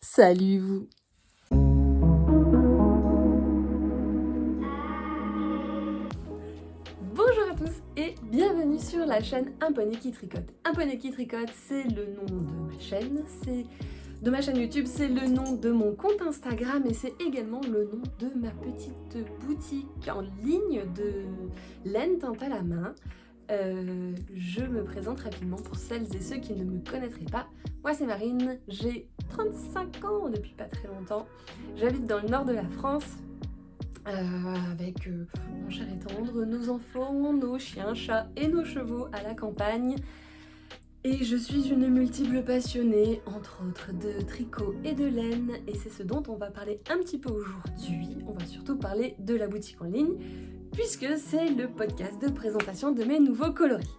Salut vous! Bonjour à tous et bienvenue sur la chaîne Un Poney qui tricote. Un Poney qui tricote, c'est le nom de ma chaîne YouTube, c'est le nom de mon compte Instagram et c'est également le nom de ma petite boutique en ligne de laine teinte à la main. Je me présente rapidement pour celles et ceux qui ne me connaîtraient pas. Moi c'est Marine, j'ai 35 ans depuis pas très longtemps. J'habite dans le nord de la France avec mon cher et tendre, nos enfants, nos chiens, chats et nos chevaux à la campagne. Et je suis une multiple passionnée, entre autres, de tricot et de laine, et c'est ce dont on va parler un petit peu aujourd'hui. On va surtout parler de la boutique en ligne, puisque c'est le podcast de présentation de mes nouveaux coloris.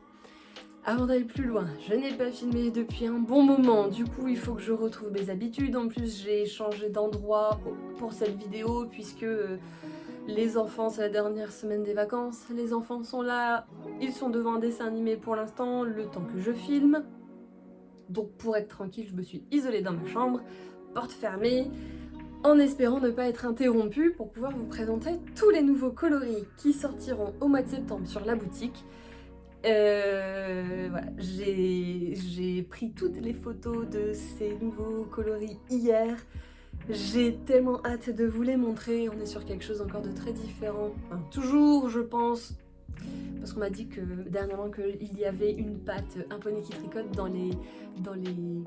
Avant d'aller plus loin, je n'ai pas filmé depuis un bon moment, du coup il faut que je retrouve mes habitudes. En plus j'ai changé d'endroit pour cette vidéo, puisque les enfants, c'est la dernière semaine des vacances, les enfants sont là, ils sont devant un dessin animé pour l'instant, le temps que je filme. Donc pour être tranquille, je me suis isolée dans ma chambre, porte fermée, en espérant ne pas être interrompue pour pouvoir vous présenter tous les nouveaux coloris qui sortiront au mois de septembre sur la boutique. Voilà, j'ai pris toutes les photos de ces nouveaux coloris hier. J'ai tellement hâte de vous les montrer. On est sur quelque chose encore de très différent. Enfin, toujours, je pense, parce qu'on m'a dit que dernièrement qu'il y avait une patte Un Poney qui tricote dans les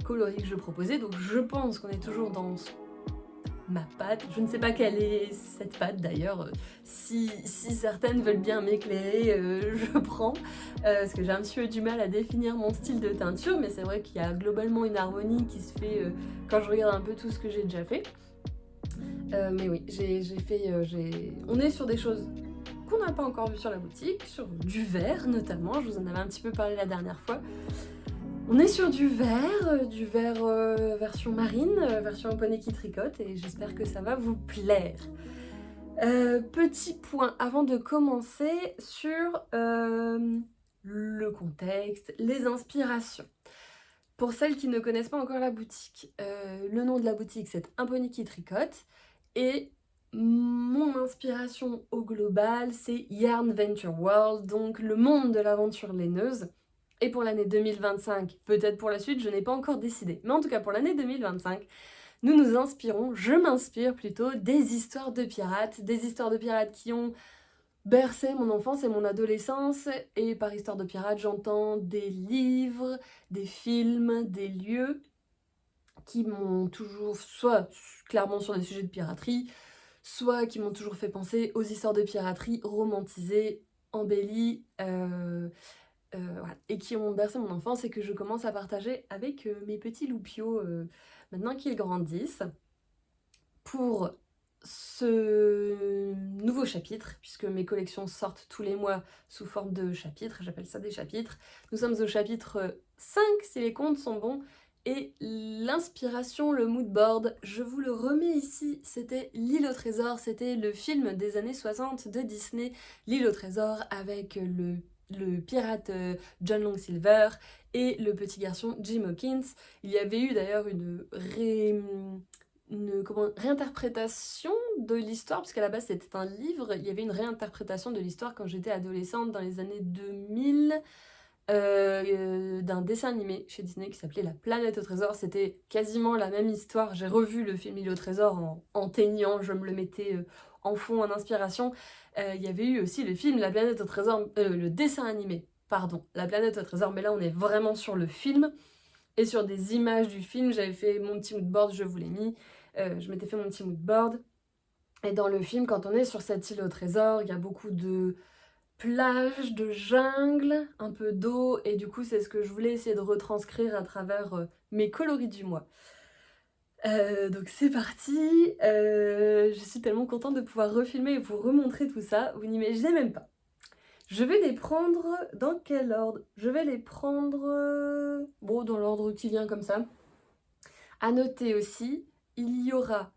coloris que je proposais. Donc je pense qu'on est toujours dans ma patte. Je ne sais pas quelle est cette patte d'ailleurs. Si certaines veulent bien m'éclairer, je prends. Parce que j'ai un petit peu du mal à définir mon style de teinture, mais c'est vrai qu'il y a globalement une harmonie qui se fait quand je regarde un peu tout ce que j'ai déjà fait. Mais oui, on est sur des choses qu'on n'a pas encore vues sur la boutique, sur du vert notamment, je vous en avais un petit peu parlé la dernière fois. On est sur du vert version marine, version poney qui tricote, et j'espère que ça va vous plaire. Petit point avant de commencer sur le contexte, les inspirations. Pour celles qui ne connaissent pas encore la boutique, le nom de la boutique c'est Un Poney qui tricote, et mon inspiration au global c'est Yarn Venture World, donc le monde de l'aventure laineuse. Et pour l'année 2025, peut-être pour la suite, je n'ai pas encore décidé, mais en tout cas pour l'année 2025, je m'inspire plutôt des histoires de pirates qui ont bercé mon enfance et mon adolescence. Et par histoire de pirates, j'entends des livres, des films, des lieux qui m'ont toujours, soit clairement sur des sujets de piraterie, soit qui m'ont toujours fait penser aux histoires de piraterie romantisées, embellies, voilà, et qui ont bercé mon enfance et que je commence à partager avec mes petits loupiaux maintenant qu'ils grandissent. Pour ce nouveau chapitre, puisque mes collections sortent tous les mois sous forme de chapitres, j'appelle ça des chapitres. Nous sommes au chapitre 5 si les comptes sont bons, et l'inspiration, le mood board, je vous le remets ici, c'était L'île au trésor, c'était le film des années 60 de Disney, L'île au trésor, avec le pirate John Longsilver et le petit garçon Jim Hawkins. Il y avait eu d'ailleurs une réinterprétation de l'histoire, parce qu'à la base c'était un livre, il y avait une réinterprétation de l'histoire quand j'étais adolescente dans les années 2000, d'un dessin animé chez Disney qui s'appelait La Planète au Trésor. C'était quasiment la même histoire. J'ai revu le film L'île au Trésor en teignant, je me le mettais en fond, en inspiration. Il y avait eu aussi le film La Planète au Trésor, le dessin animé, pardon, La Planète au Trésor, mais là on est vraiment sur le film. Et sur des images du film, j'avais fait mon petit moodboard, je vous l'ai mis. Je m'étais fait mon petit moodboard. Et dans le film, quand on est sur cette île au trésor, il y a beaucoup de plages, de jungle, un peu d'eau. Et du coup, c'est ce que je voulais essayer de retranscrire à travers mes coloris du mois. Donc c'est parti. Je suis tellement contente de pouvoir refilmer et vous remontrer tout ça. Vous n'imaginez même pas. Je vais les prendre dans quel ordre? Je vais les prendre bon, dans l'ordre qui vient comme ça. À noter aussi, il y aura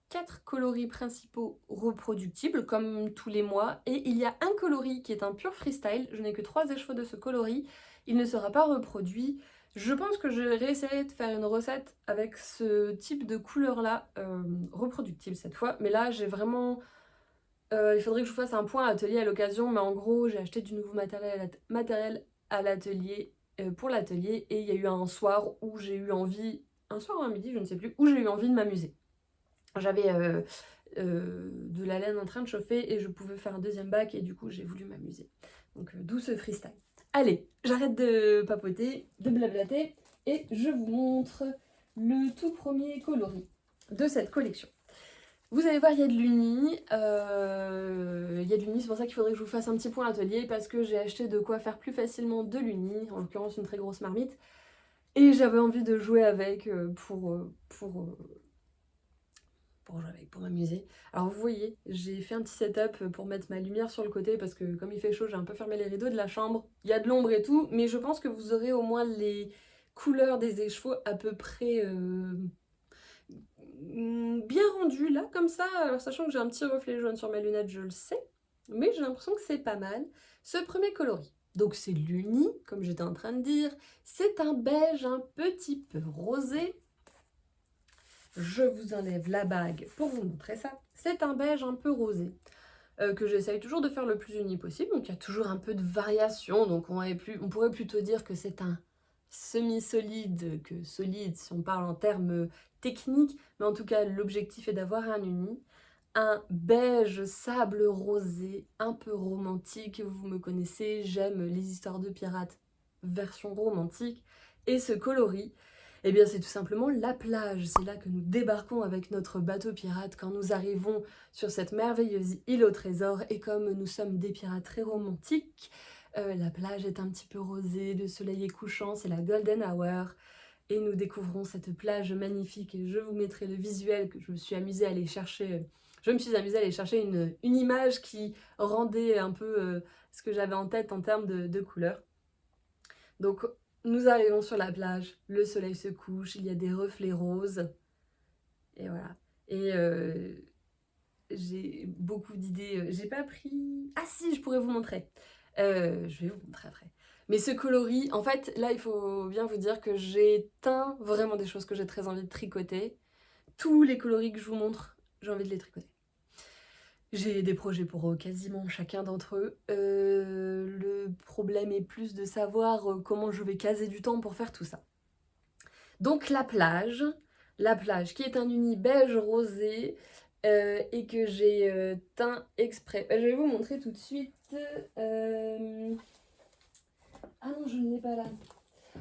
4 coloris principaux reproductibles comme tous les mois, et il y a un coloris qui est un pur freestyle. Je n'ai que 3 écheveaux de ce coloris, il ne sera pas reproduit. Je pense que je vais réessayer de faire une recette avec ce type de couleur-là, reproductible cette fois. Mais là, j'ai vraiment... il faudrait que je vous fasse un point atelier à l'occasion, mais en gros, j'ai acheté du nouveau matériel à l'atelier, pour l'atelier, et il y a eu un soir où j'ai eu envie, un soir ou un midi, je ne sais plus, où j'ai eu envie de m'amuser. J'avais de la laine en train de chauffer et je pouvais faire un deuxième bac et du coup j'ai voulu m'amuser. Donc d'où ce freestyle. Allez, j'arrête de papoter, de blablater et je vous montre le tout premier coloris de cette collection. Vous allez voir, il y a de l'uni, c'est pour ça qu'il faudrait que je vous fasse un petit point atelier parce que j'ai acheté de quoi faire plus facilement de l'uni, en l'occurrence une très grosse marmite, et j'avais envie de jouer avec pour jouer avec, pour m'amuser. Alors vous voyez, j'ai fait un petit setup pour mettre ma lumière sur le côté parce que comme il fait chaud, j'ai un peu fermé les rideaux de la chambre. Il y a de l'ombre et tout, mais je pense que vous aurez au moins les couleurs des écheveaux à peu près bien rendues là, comme ça. Alors sachant que j'ai un petit reflet jaune sur mes lunettes, je le sais, mais j'ai l'impression que c'est pas mal. Ce premier coloris, donc c'est l'uni, comme j'étais en train de dire, c'est un beige un petit peu rosé. Je vous enlève la bague pour vous montrer ça. C'est un beige un peu rosé que j'essaye toujours de faire le plus uni possible. Donc il y a toujours un peu de variation. Donc on pourrait plutôt dire que c'est un semi-solide que solide si on parle en termes techniques. Mais en tout cas, l'objectif est d'avoir un uni. Un beige sable rosé, un peu romantique. Vous me connaissez, j'aime les histoires de pirates version romantique. Et ce coloris, eh bien c'est tout simplement la plage. C'est là que nous débarquons avec notre bateau pirate quand nous arrivons sur cette merveilleuse île au trésor. Et comme nous sommes des pirates très romantiques, la plage est un petit peu rosée, le soleil est couchant, c'est la golden hour. Et nous découvrons cette plage magnifique. Et je vous mettrai le visuel que je me suis amusée à aller chercher. Je me suis amusée à aller chercher une image qui rendait un peu ce que j'avais en tête en termes de couleurs. Donc nous arrivons sur la plage, le soleil se couche, il y a des reflets roses. Et voilà. Et j'ai beaucoup d'idées. J'ai pas pris... Ah si, je pourrais vous montrer. Je vais vous montrer après. Mais ce coloris, en fait, là, il faut bien vous dire que j'ai teint vraiment des choses que j'ai très envie de tricoter. Tous les coloris que je vous montre, j'ai envie de les tricoter. J'ai des projets pour quasiment chacun d'entre eux. Le problème est plus de savoir comment je vais caser du temps pour faire tout ça. Donc la plage qui est un uni beige rosé et que j'ai teint exprès. Je vais vous montrer tout de suite. Ah non, je ne l'ai pas là.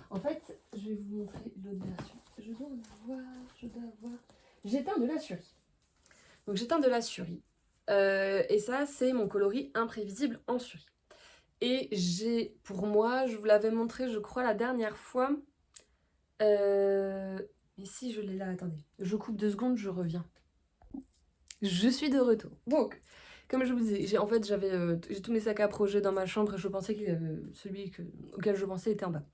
En fait, je vais vous montrer l'autre version. Je dois avoir... J'ai teint de la Suri. Donc j'ai teint de la Suri. Et ça, c'est mon coloris imprévisible en Suri. Et j'ai, pour moi, je vous l'avais montré, je crois, la dernière fois. Mais si, je l'ai là, attendez. Je coupe 2 secondes, je reviens. Je suis de retour. Donc, comme je vous disais, j'ai tous mes sacs à projet dans ma chambre et je pensais que celui auquel je pensais était en bas.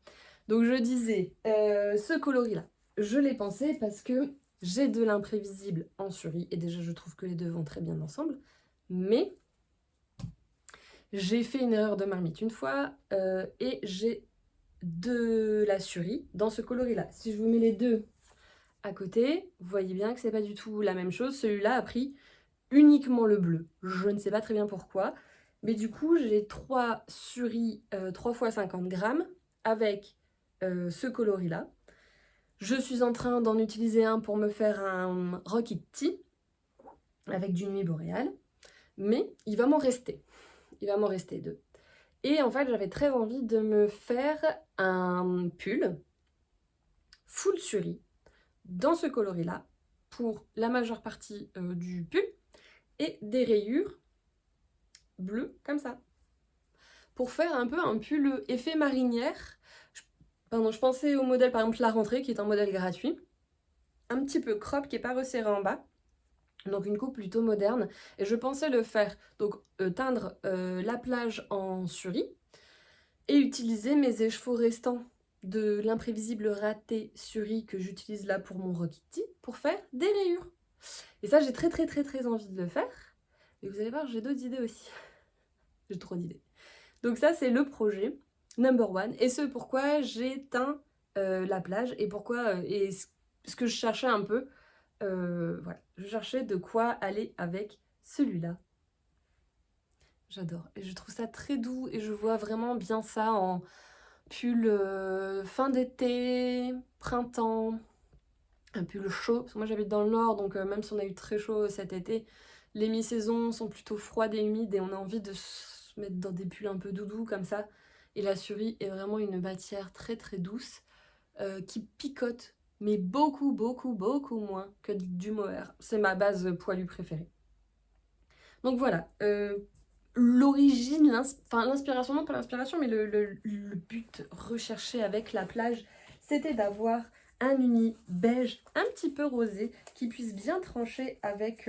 Donc je disais, ce coloris-là, je l'ai pensé parce que j'ai de l'imprévisible en Suri. Et déjà, je trouve que les deux vont très bien ensemble. Mais j'ai fait une erreur de marmite une fois et j'ai de la Suri dans ce coloris-là. Si je vous mets les deux à côté, vous voyez bien que c'est pas du tout la même chose. Celui-là a pris uniquement le bleu. Je ne sais pas très bien pourquoi. Mais du coup, j'ai 3 Suri 3 x 50 grammes avec ce coloris-là. Je suis en train d'en utiliser un pour me faire un Rocket Tea avec du nuit boréale. Mais il va m'en rester. Il va m'en rester 2. Et en fait, j'avais très envie de me faire un pull full Suri dans ce coloris-là pour la majeure partie du pull et des rayures bleues comme ça. Pour faire un peu un pull effet marinière. Je pensais au modèle par exemple La Rentrée qui est un modèle gratuit. Un petit peu crop qui n'est pas resserré en bas. Donc une coupe plutôt moderne. Et je pensais le faire, donc teindre la plage en Suri et utiliser mes écheveaux restants de l'imprévisible raté Suri que j'utilise là pour mon Rocket Tea pour faire des rayures. Et ça, j'ai très envie de le faire. Et vous allez voir, j'ai d'autres idées aussi. J'ai trop d'idées. Donc ça, c'est le projet number one. Et ce pourquoi j'ai teint la plage et pourquoi et ce que je cherchais un peu, voilà, je cherchais de quoi aller avec celui-là. J'adore et je trouve ça très doux et je vois vraiment bien ça en pull, fin d'été, printemps, un pull chaud, parce que moi j'habite dans le nord donc même si on a eu très chaud cet été, les mi-saisons sont plutôt froides et humides et on a envie de se mettre dans des pulls un peu doudous comme ça et la Suri est vraiment une matière très très douce, qui picote, mais beaucoup, beaucoup, beaucoup moins que du mohair. C'est ma base poilue préférée. Donc voilà, l'origine, l'inspiration, non pas l'inspiration, mais le but recherché avec la plage, c'était d'avoir un uni beige un petit peu rosé qui puisse bien trancher avec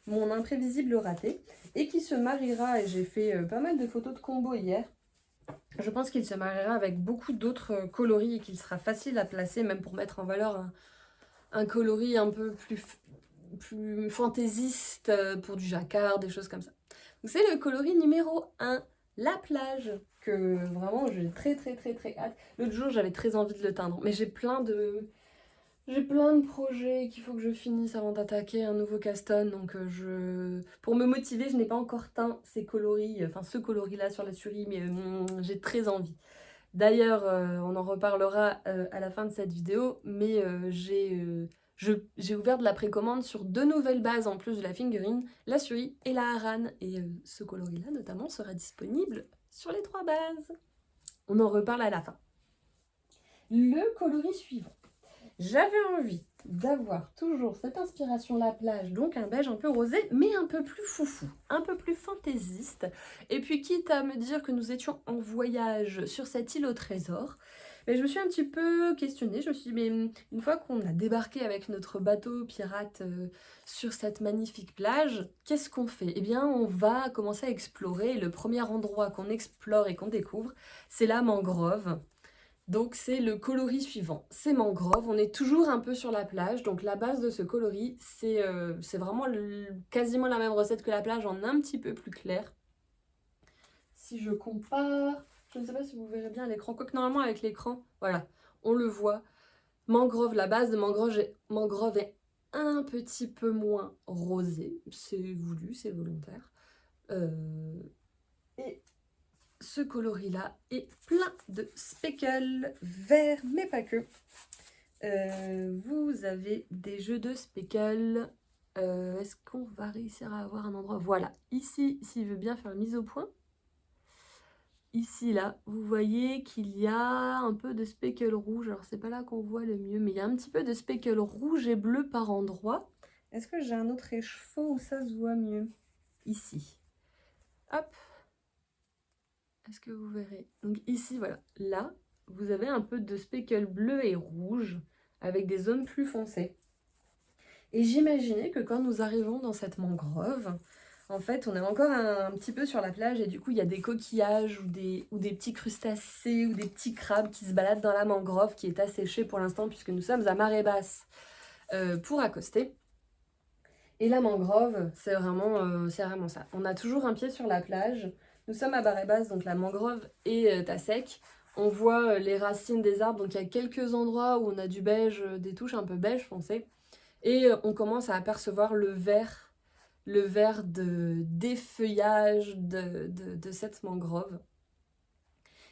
mon imprévisible raté et qui se mariera, et j'ai fait pas mal de photos de combo hier, je pense qu'il se mariera avec beaucoup d'autres coloris et qu'il sera facile à placer, même pour mettre en valeur un coloris un peu plus fantaisiste pour du jacquard, des choses comme ça. Donc c'est le coloris numéro 1, la plage, que vraiment j'ai très très très très hâte. L'autre jour j'avais très envie de le teindre, mais j'ai plein de projets qu'il faut que je finisse avant d'attaquer un nouveau Caston, donc pour me motiver, je n'ai pas encore teint ces coloris, enfin ce coloris-là sur la Suri, mais j'ai très envie. D'ailleurs, on en reparlera à la fin de cette vidéo, mais j'ai ouvert de la précommande sur 2 nouvelles bases en plus de la figurine, la Suri et la Haran, et ce coloris-là notamment sera disponible sur les 3 bases. On en reparle à la fin. Le coloris suivant. J'avais envie d'avoir toujours cette inspiration la plage, donc un beige un peu rosé, mais un peu plus foufou, un peu plus fantaisiste. Et puis quitte à me dire que nous étions en voyage sur cette île au trésor, mais je me suis un petit peu questionnée, je me suis dit, mais une fois qu'on a débarqué avec notre bateau pirate sur cette magnifique plage, qu'est-ce qu'on fait? Eh bien, on va commencer à explorer, et le premier endroit qu'on explore et qu'on découvre, c'est la mangrove. Donc c'est le coloris suivant, c'est mangrove, on est toujours un peu sur la plage, donc la base de ce coloris, c'est vraiment quasiment la même recette que la plage, en un petit peu plus clair. Si je compare, je ne sais pas si vous verrez bien à l'écran, quoique normalement avec l'écran, voilà, on le voit. Mangrove, la base de mangrove est un petit peu moins rosée, c'est voulu, c'est volontaire. Et ce coloris-là est plein de speckles verts, mais pas que. Vous avez des jeux de speckles. Est-ce qu'on va réussir à avoir un endroit? Voilà, ici, s'il veut bien faire mise au point. Ici, là, vous voyez qu'il y a un peu de speckles rouge. Alors, c'est pas là qu'on voit le mieux, mais il y a un petit peu de speckles rouge et bleu par endroit. Est-ce que j'ai un autre écheveau où ça se voit mieux? Ici. Hop. Est-ce que vous verrez? Donc ici, voilà, là, vous avez un peu de speckle bleu et rouge avec des zones plus foncées. Et j'imaginais que quand nous arrivons dans cette mangrove, en fait, on est encore un petit peu sur la plage et du coup, il y a des coquillages ou des petits crustacés ou des petits crabes qui se baladent dans la mangrove qui est asséchée pour l'instant puisque nous sommes à marée basse pour accoster. Et la mangrove, c'est vraiment ça. On a toujours un pied sur la plage. Nous sommes à marée basse, donc la mangrove est à sec. On voit les racines des arbres, donc il y a quelques endroits où on a du beige, des touches un peu beige foncé. Et on commence à apercevoir le vert des feuillages de cette mangrove.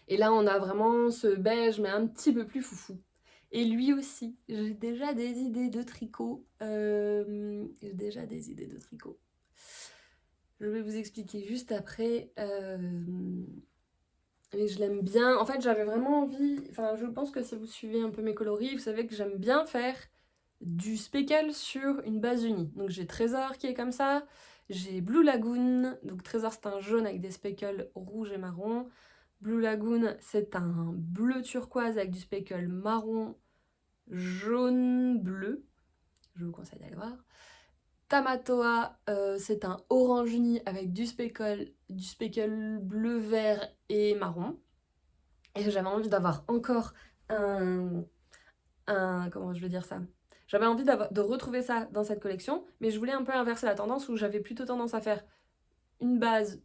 Et là, on a vraiment ce beige, mais un petit peu plus foufou. Et lui aussi, j'ai déjà des idées de tricot. Je vais vous expliquer juste après. Mais je l'aime bien. En fait, j'avais vraiment envie... Enfin, je pense que si vous suivez un peu mes coloris, vous savez que j'aime bien faire du speckle sur une base unie. Donc j'ai Trésor qui est comme ça. J'ai Blue Lagoon. Donc Trésor, c'est un jaune avec des speckles rouges et marron. Blue Lagoon, c'est un bleu turquoise avec du speckle marron, jaune, bleu. Je vous conseille d'aller voir. Tamatoa, c'est un orange uni avec du speckle bleu, vert et marron. Et j'avais envie d'avoir encore comment je vais dire ça? J'avais envie de retrouver ça dans cette collection, mais je voulais un peu inverser la tendance où j'avais plutôt tendance à faire une base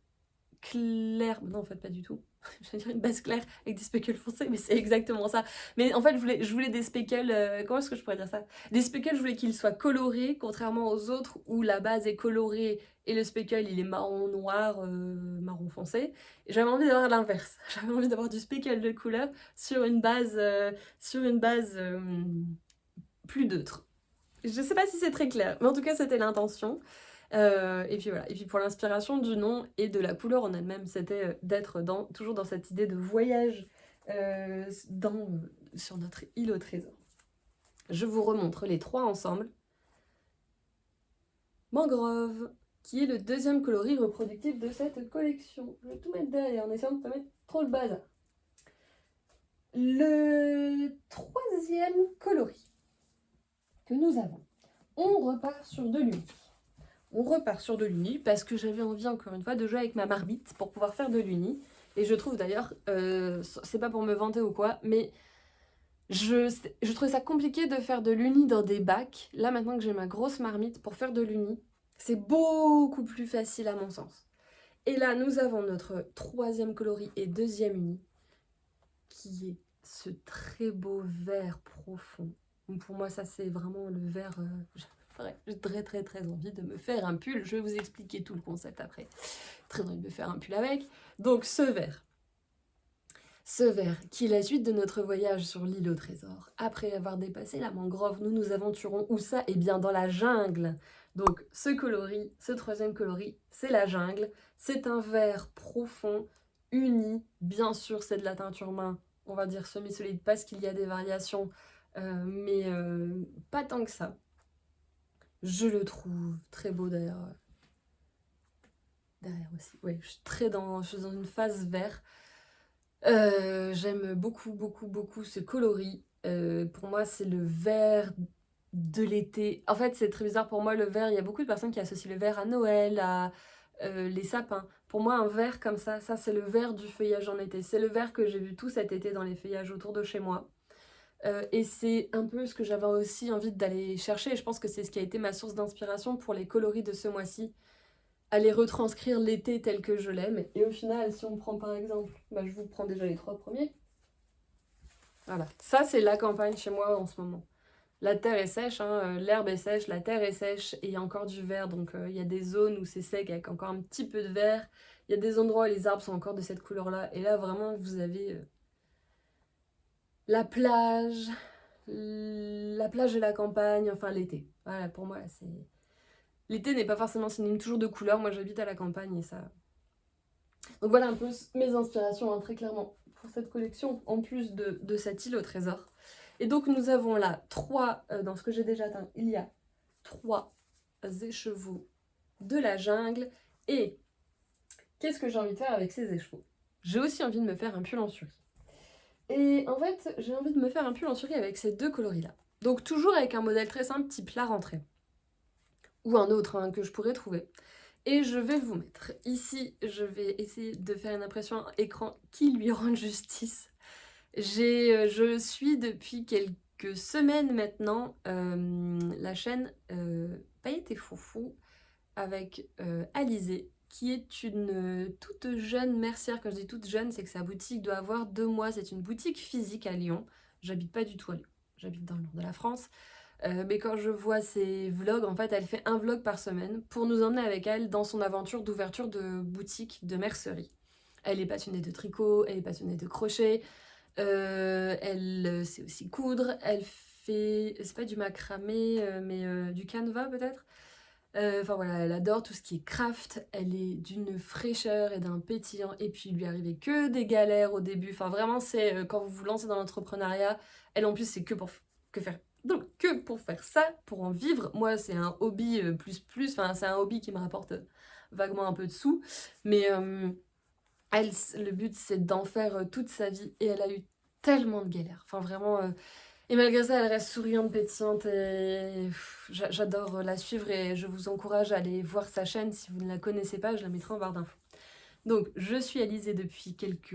claire. Non, en fait, pas du tout. j'allais dire une base claire avec des speckles foncés, mais c'est exactement ça. Mais en fait, je voulais des speckles, comment est-ce que je pourrais dire ça? Des speckles, je voulais qu'ils soient colorés, contrairement aux autres où la base est colorée et le speckle il est marron noir, marron foncé. Et j'avais envie d'avoir l'inverse. J'avais envie d'avoir du speckle de couleur sur une base plus neutre. Je sais pas si c'est très clair, mais en tout cas c'était l'intention. Et puis voilà. Et puis pour l'inspiration du nom et de la couleur en elle-même, c'était d'être toujours dans cette idée de voyage sur notre île au trésor. Je vous remontre les trois ensemble. Mangrove, qui est le deuxième coloris reproductif de cette collection. Je vais tout mettre derrière en essayant de ne pas mettre trop le bazar. Le troisième coloris que nous avons, on repart sur de l'uni. On repart sur de l'uni parce que j'avais envie encore une fois de jouer avec ma marmite pour pouvoir faire de l'uni. Et je trouve d'ailleurs, c'est pas pour me vanter ou quoi, mais je trouvais ça compliqué de faire de l'uni dans des bacs. Là maintenant que j'ai ma grosse marmite pour faire de l'uni, c'est beaucoup plus facile à mon sens. Et là nous avons notre troisième coloris et deuxième uni qui est ce très beau vert profond. Donc pour moi ça c'est vraiment le vert... J'ai très envie de me faire un pull. Je vais vous expliquer tout le concept après. Très envie de me faire un pull avec. Donc ce vert qui est la suite de notre voyage sur l'île au trésor. Après avoir dépassé la mangrove, nous nous aventurons où ça? Eh bien dans la jungle. Donc ce coloris, ce troisième coloris, c'est la jungle. C'est un vert profond, uni. Bien sûr c'est de la teinture main, on va dire semi-solide parce qu'il y a des variations, mais pas tant que ça. Je le trouve très beau derrière aussi. Ouais, je suis dans une phase vert. J'aime beaucoup ce coloris. Pour moi, c'est le vert de l'été. En fait, c'est très bizarre pour moi, le vert. Il y a beaucoup de personnes qui associent le vert à Noël, à les sapins. Pour moi, un vert comme ça c'est le vert du feuillage en été. C'est le vert que j'ai vu tout cet été dans les feuillages autour de chez moi. Et c'est un peu ce que j'avais aussi envie d'aller chercher, et je pense que c'est ce qui a été ma source d'inspiration pour les coloris de ce mois-ci, aller retranscrire l'été tel que je l'aime. Et au final, si on prend par exemple, je vous prends déjà les trois premiers. Voilà, ça c'est la campagne chez moi en ce moment. La terre est sèche, l'herbe est sèche, la terre est sèche, et il y a encore du vert, donc il y a des zones où c'est sec avec encore un petit peu de vert. Il y a des endroits où les arbres sont encore de cette couleur-là, et là vraiment vous avez... la plage et la campagne, enfin l'été. Voilà, pour moi, c'est... L'été n'est pas forcément synonyme toujours de couleur, moi j'habite à la campagne et ça... Donc voilà un peu mes inspirations, très clairement, pour cette collection, en plus de cette île au trésor. Et donc nous avons là dans ce que j'ai déjà atteint, il y a 3 écheveaux de la jungle. Et qu'est-ce que j'ai envie de faire avec ces écheveaux? J'ai aussi envie de me faire un pull en survie. Et en fait, j'ai envie de me faire un pull en survie avec ces deux coloris-là. Donc toujours avec un modèle très simple, type la rentrée. Ou un autre que je pourrais trouver. Et je vais vous mettre ici, je vais essayer de faire une impression écran qui lui rende justice. Je suis depuis quelques semaines maintenant la chaîne Paillettes et Foufou avec Alizée, qui est une toute jeune mercière. Quand je dis toute jeune, c'est que sa boutique doit avoir 2 mois. C'est une boutique physique à Lyon. J'habite pas du tout à Lyon, j'habite dans le nord de la France. Mais quand je vois ses vlogs, en fait, elle fait un vlog par semaine pour nous emmener avec elle dans son aventure d'ouverture de boutique de mercerie. Elle est passionnée de tricot, elle est passionnée de crochet, elle sait aussi coudre, elle fait, c'est pas du macramé, mais du canevas peut-être. Enfin voilà, elle adore tout ce qui est craft, elle est d'une fraîcheur et d'un pétillant, et puis il lui arrivait que des galères au début. Enfin vraiment, c'est quand vous vous lancez dans l'entrepreneuriat, elle en plus c'est que pour faire ça, pour en vivre. Moi c'est un hobby enfin c'est un hobby qui me rapporte vaguement un peu de sous, mais elle, le but c'est d'en faire toute sa vie, et elle a eu tellement de galères, enfin vraiment... Et malgré ça, elle reste souriante, pétillante, et j'adore la suivre, et je vous encourage à aller voir sa chaîne si vous ne la connaissez pas, je la mettrai en barre d'infos. Donc, je suis Alizée depuis quelques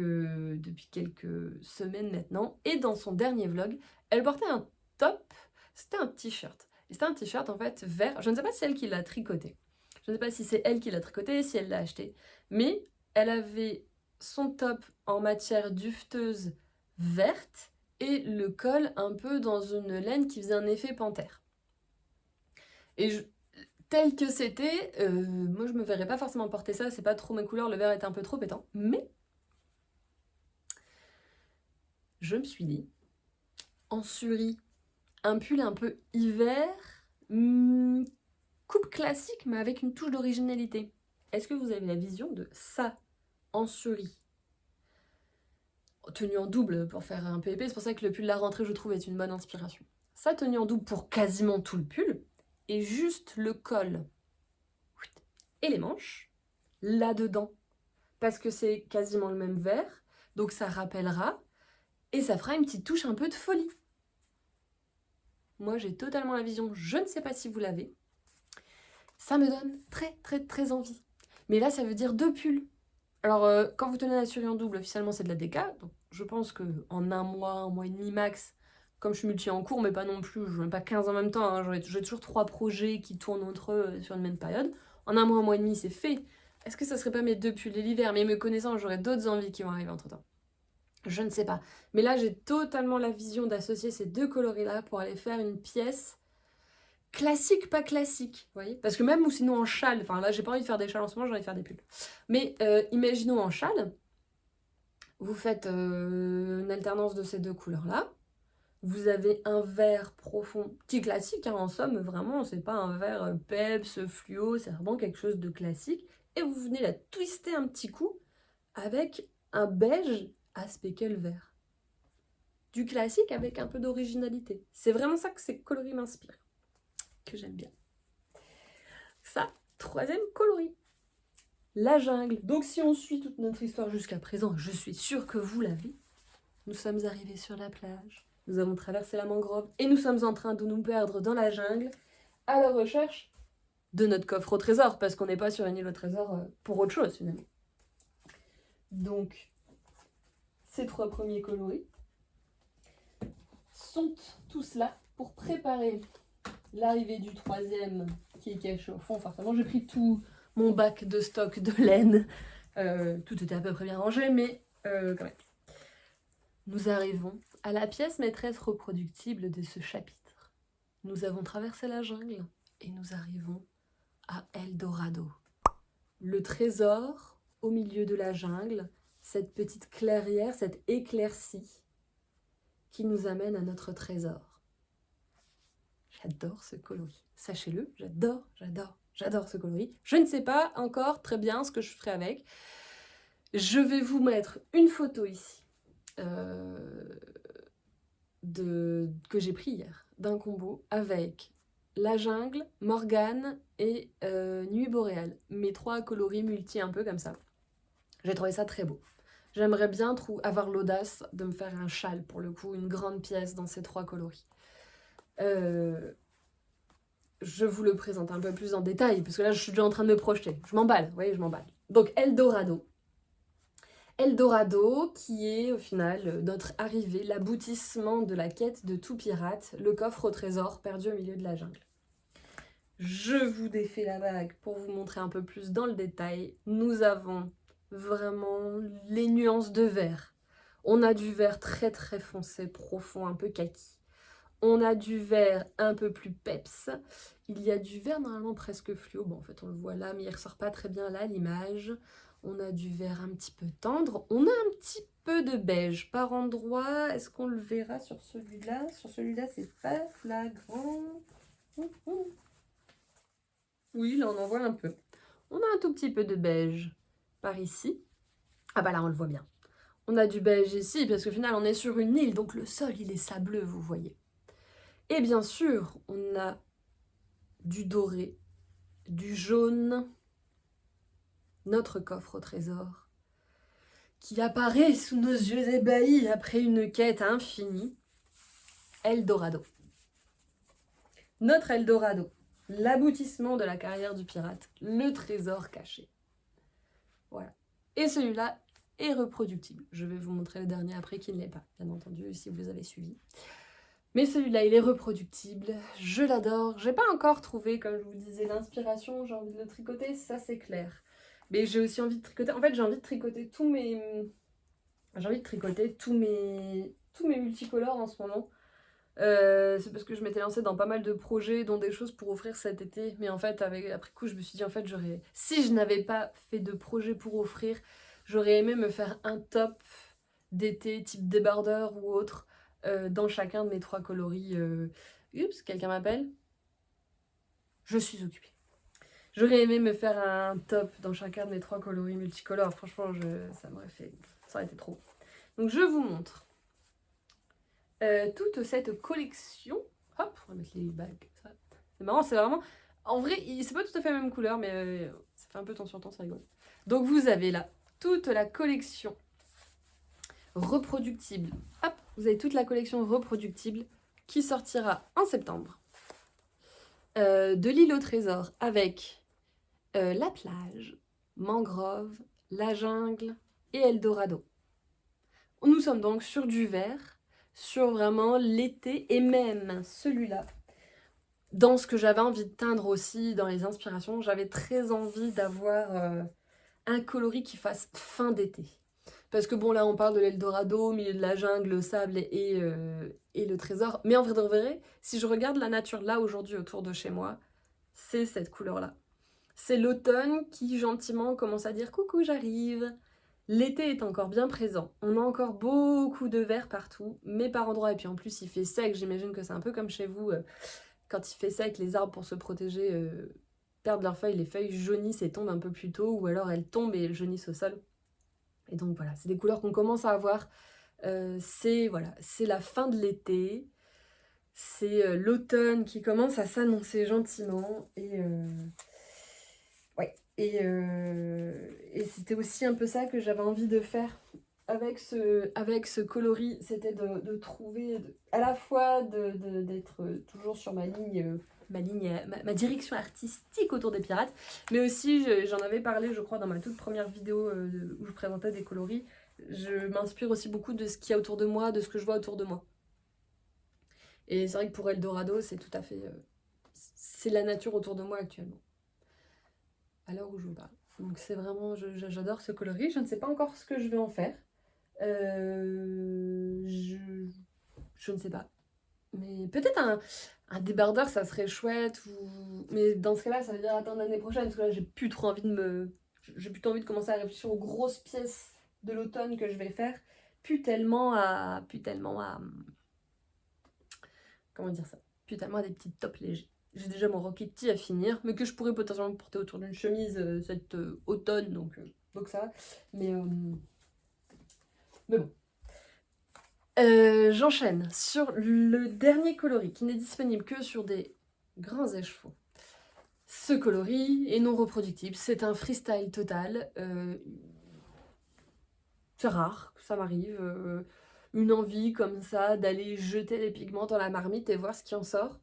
semaines maintenant, et dans son dernier vlog, elle portait un top, c'était un t-shirt. Et c'était un t-shirt en fait vert, je ne sais pas si c'est elle qui l'a tricoté, je ne sais pas si c'est elle qui l'a tricoté, si elle l'a acheté, mais elle avait son top en matière dufteuse verte et le col un peu dans une laine qui faisait un effet panthère. Et tel que c'était, moi je me verrais pas forcément porter ça, c'est pas trop mes couleurs, le vert est un peu trop pétant, mais je me suis dit, en suri, un pull un peu hiver, coupe classique mais avec une touche d'originalité. Est-ce que vous avez la vision de ça en suri? Tenue en double pour faire un peu épais, c'est pour ça que le pull de la rentrée je trouve est une bonne inspiration. Ça tenue en double pour quasiment tout le pull, et juste le col et les manches, là-dedans, parce que c'est quasiment le même vert, donc ça rappellera, et ça fera une petite touche un peu de folie. Moi j'ai totalement la vision, je ne sais pas si vous l'avez. Ça me donne très envie. Mais là ça veut dire 2 pulls. Alors quand vous tenez la suri en double, officiellement c'est de la déca, donc je pense qu'en un mois et demi max, comme je suis multi en cours, mais pas non plus, je n'ai pas 15 en même temps, hein, j'ai toujours 3 projets qui tournent entre eux sur une même période. En un mois et demi, c'est fait. Est-ce que ça serait pas mes 2 pulls de l'hiver? Mais me connaissant, j'aurais d'autres envies qui vont arriver entre temps. Je ne sais pas. Mais là, j'ai totalement la vision d'associer ces 2 coloris-là pour aller faire une pièce classique, pas classique, vous voyez? Parce que même ou sinon en châle, enfin là, j'ai pas envie de faire des châles en ce moment, j'ai envie de faire des pulls. Mais imaginons en châle, vous faites une alternance de ces 2 couleurs-là. Vous avez un vert profond, qui est classique, hein, en somme, vraiment, c'est pas un vert peps, fluo, c'est vraiment quelque chose de classique. Et vous venez la twister un petit coup avec un beige à speckle vert. Du classique avec un peu d'originalité. C'est vraiment ça que ces coloris m'inspirent, que j'aime bien. Ça, 3e coloris. La jungle. Donc si on suit toute notre histoire jusqu'à présent, je suis sûre que vous l'avez, nous sommes arrivés sur la plage. Nous avons traversé la mangrove et nous sommes en train de nous perdre dans la jungle à la recherche de notre coffre au trésor, parce qu'on n'est pas sur une île au trésor pour autre chose finalement. Donc, ces 3 premiers coloris sont tous là pour préparer l'arrivée du 3e qui est caché au fond. Forcément, j'ai pris tout mon bac de stock de laine. Tout était à peu près bien rangé, mais quand même. Nous arrivons à la pièce maîtresse reproductible de ce chapitre. Nous avons traversé la jungle et nous arrivons à Eldorado. Le trésor au milieu de la jungle, cette petite clairière, cette éclaircie qui nous amène à notre trésor. J'adore ce coloris. Sachez-le, j'adore ce coloris. Je ne sais pas encore très bien ce que je ferai avec. Je vais vous mettre une photo ici. Que j'ai pris hier, d'un combo avec la jungle, Morgane et Nuit boréale. Mes 3 coloris multi un peu comme ça. J'ai trouvé ça très beau. J'aimerais bien avoir l'audace de me faire un châle, pour le coup, une grande pièce dans ces 3 coloris. Je vous le présente un peu plus en détail, parce que là je suis déjà en train de me projeter. Je m'emballe, vous voyez, je m'emballe. Donc Eldorado. Eldorado, qui est au final notre arrivée, l'aboutissement de la quête de tout pirate, le coffre au trésor perdu au milieu de la jungle. Je vous défais la bague pour vous montrer un peu plus dans le détail. Nous avons vraiment les nuances de vert. On a du vert très foncé, profond, un peu kaki. On a du vert un peu plus peps. Il y a du vert normalement presque fluo. Bon, en fait, on le voit là, mais il ne ressort pas très bien là, l'image. On a du vert un petit peu tendre. On a un petit peu de beige par endroit. Est-ce qu'on le verra sur celui-là? Sur celui-là, c'est pas flagrant. Oui, là, on en voit un peu. On a un tout petit peu de beige par ici. Ah bah là, on le voit bien. On a du beige ici, parce qu'au final, on est sur une île, donc le sol, il est sableux, vous voyez. Et bien sûr, on a du doré, du jaune, notre coffre au trésor, qui apparaît sous nos yeux ébahis après une quête infinie. Eldorado. Notre Eldorado, l'aboutissement de la carrière du pirate, le trésor caché. Voilà. Et celui-là est reproductible. Je vais vous montrer le dernier après qui ne l'est pas, bien entendu, si vous avez suivi. Mais celui-là, il est reproductible, je l'adore. J'ai pas encore trouvé, comme je vous disais, l'inspiration, j'ai envie de le tricoter, ça c'est clair. Mais j'ai aussi envie de tricoter. En fait, j'ai envie de tricoter tous mes... J'ai envie de tricoter tous mes multicolores en ce moment. C'est parce que je m'étais lancée dans pas mal de projets, dont des choses pour offrir cet été. Mais en fait, après coup, je me suis dit, en fait, si je n'avais pas fait de projet pour offrir, j'aurais aimé me faire un top d'été, type débardeur ou autre, dans chacun de mes 3 coloris. Oups, quelqu'un m'appelle? Je suis occupée. J'aurais aimé me faire un top dans chacun de mes 3 coloris multicolores. Franchement, ça aurait été trop. Donc je vous montre toute cette collection. Hop, on va mettre les bagues. C'est marrant, c'est vraiment... En vrai, c'est pas tout à fait la même couleur, mais ça fait un peu temps sur temps, c'est rigolo. Donc vous avez là toute la collection reproductible. Hop, vous avez toute la collection reproductible qui sortira en septembre. De l'île au trésor avec la plage, mangrove, la jungle et Eldorado. Nous sommes donc sur du vert, sur vraiment l'été et même celui-là. Dans ce que j'avais envie de teindre aussi, dans les inspirations, j'avais très envie d'avoir un coloris qui fasse fin d'été. Parce que bon, là, on parle de l'Eldorado, au milieu de la jungle, le sable et le trésor. Mais en vrai de vrai, si je regarde la nature là, aujourd'hui, autour de chez moi, c'est cette couleur-là. C'est l'automne qui, gentiment, commence à dire « Coucou, j'arrive !» L'été est encore bien présent. On a encore beaucoup de vert partout, mais par endroits. Et puis en plus, il fait sec. J'imagine que c'est un peu comme chez vous. Quand il fait sec, les arbres, pour se protéger, perdent leurs feuilles. Les feuilles jaunissent et tombent un peu plus tôt, ou alors elles tombent et elles jaunissent au sol. Et donc voilà, c'est des couleurs qu'on commence à avoir. C'est la fin de l'été. C'est l'automne qui commence à s'annoncer gentiment. Et c'était aussi un peu ça que j'avais envie de faire avec ce coloris. C'était de trouver, à la fois d'être toujours sur ma ligne, ma direction artistique autour des pirates, mais aussi, j'en avais parlé, je crois, dans ma toute première vidéo où je présentais des coloris. Je m'inspire aussi beaucoup de ce qu'il y a autour de moi, de ce que je vois autour de moi. Et c'est vrai que pour Eldorado, c'est tout à fait... c'est la nature autour de moi actuellement, à l'heure où je vous parle. Donc c'est vraiment... J'adore ce coloris. Je ne sais pas encore ce que je vais en faire. Je ne sais pas. Mais peut-être un débardeur, ça serait chouette. Mais dans ce cas-là, ça veut dire attendre l'année prochaine. Parce que là, j'ai plus trop envie de commencer à réfléchir aux grosses pièces de l'automne que je vais faire. Plus tellement à... Comment dire ça? Plus tellement à des petits tops légers. J'ai déjà mon Rocketti à finir, mais que je pourrais potentiellement porter autour d'une chemise cet automne, donc ça va. Mais bon. J'enchaîne sur le dernier coloris qui n'est disponible que sur des grands écheveaux. Ce coloris est non reproductible, c'est un freestyle total. C'est rare que ça m'arrive. Une envie comme ça d'aller jeter les pigments dans la marmite et voir ce qui en sort.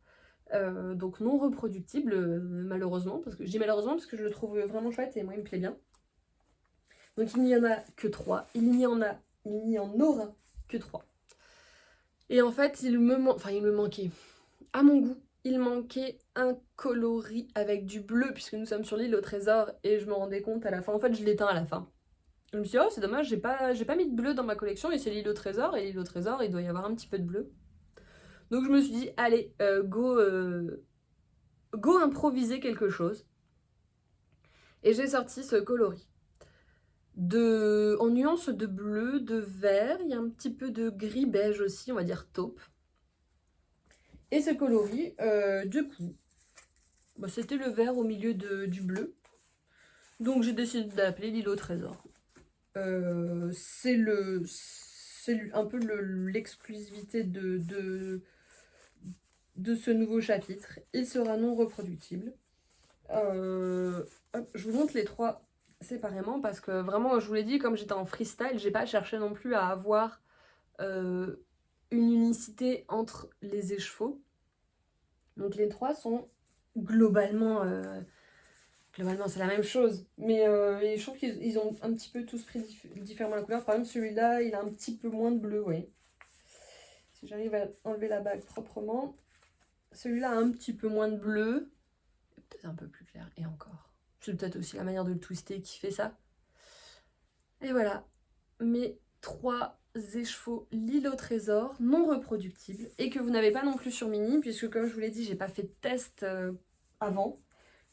Donc non reproductible, malheureusement. Je dis malheureusement parce que je le trouve vraiment chouette et moi il me plaît bien. Donc il n'y en a que 3. Il n'y en aura que 3. Et en fait, il me manquait, à mon goût, il manquait un coloris avec du bleu, puisque nous sommes sur l'île au trésor, et je me rendais compte à la fin, en fait je l'éteins à la fin. Je me suis dit, oh c'est dommage, j'ai pas mis de bleu dans ma collection, et c'est l'île au trésor, et l'île au trésor, il doit y avoir un petit peu de bleu. Donc je me suis dit, allez, go improviser quelque chose. Et j'ai sorti ce coloris. En nuances de bleu, de vert, il y a un petit peu de gris beige aussi, on va dire taupe. Et ce coloris, du coup, c'était le vert au milieu du bleu. Donc j'ai décidé d'appeler l'île au trésor. C'est un peu l'exclusivité de ce nouveau chapitre. Il sera non reproductible. Je vous montre les 3 séparément parce que vraiment, je vous l'ai dit, comme j'étais en freestyle, j'ai pas cherché non plus à avoir une unicité entre les écheveaux. Donc les 3 sont globalement c'est la même chose, mais je trouve qu'ils ont un petit peu tous pris différemment la couleur. Par exemple, celui-là, il a un petit peu moins de bleu, vous voyez. Si j'arrive à enlever la bague proprement, celui-là a un petit peu moins de bleu, peut-être un peu plus clair, et encore. C'est peut-être aussi la manière de le twister qui fait ça. Et voilà, mes 3 écheveaux L'île au trésor non reproductibles et que vous n'avez pas non plus sur Mini, puisque comme je vous l'ai dit, j'ai pas fait de test avant.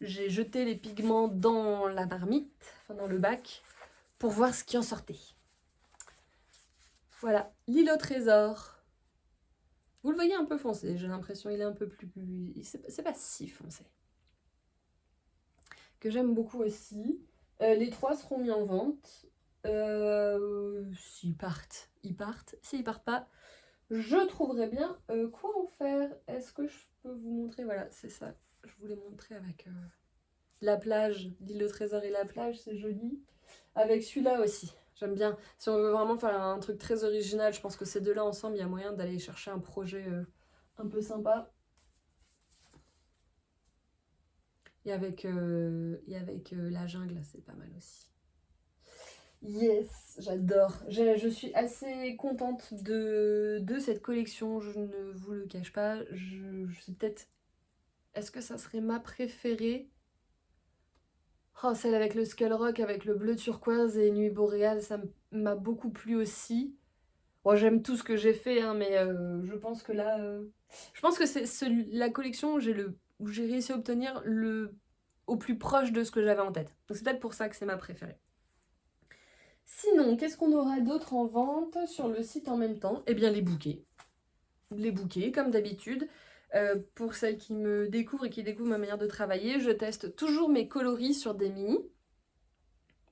J'ai jeté les pigments dans la marmite, enfin dans le bac, pour voir ce qui en sortait. Voilà, L'île au trésor. Vous le voyez un peu foncé, j'ai l'impression il est un peu plus... C'est pas si foncé. Que j'aime beaucoup aussi. Les 3 seront mis en vente. S'ils partent, ils partent. S'ils partent pas, je trouverai bien quoi en faire. Est-ce que je peux vous montrer? Voilà, c'est ça. Je voulais montrer avec la plage, l'île au trésor et la plage, c'est joli. Avec celui-là aussi, j'aime bien. Si on veut vraiment faire un truc très original, je pense que ces deux-là ensemble, il y a moyen d'aller chercher un projet un peu sympa. Et avec la jungle, c'est pas mal aussi. Yes, j'adore. Je suis assez contente de cette collection, je ne vous le cache pas. Je sais peut-être... Est-ce que ça serait ma préférée? Oh, celle avec le Skull Rock, avec le bleu turquoise et Nuit boréale, ça m'a beaucoup plu aussi. Bon, j'aime tout ce que j'ai fait, hein, mais je pense que là... Je pense que c'est la collection où j'ai réussi à obtenir au plus proche de ce que j'avais en tête. Donc c'est peut-être pour ça que c'est ma préférée. Sinon, qu'est-ce qu'on aura d'autre en vente sur le site en même temps? Eh bien les bouquets. Les bouquets, comme d'habitude. Pour celles qui me découvrent et qui découvrent ma manière de travailler, je teste toujours mes coloris sur des mini.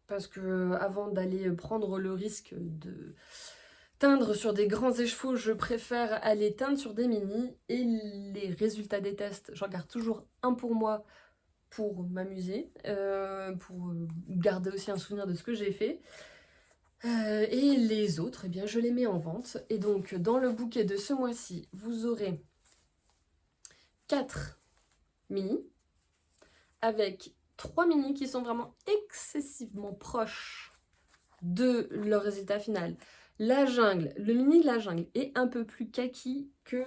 Parce que avant d'aller prendre le risque de teindre sur des grands écheveaux, je préfère aller teindre sur des mini. Et les résultats des tests, j'en garde toujours un pour moi pour m'amuser, pour garder aussi un souvenir de ce que j'ai fait. Et les autres, eh bien, je les mets en vente. Et donc, dans le bouquet de ce mois-ci, vous aurez 4 mini, avec 3 mini qui sont vraiment excessivement proches de leur résultat final. La jungle, le mini de la jungle est un peu plus kaki que...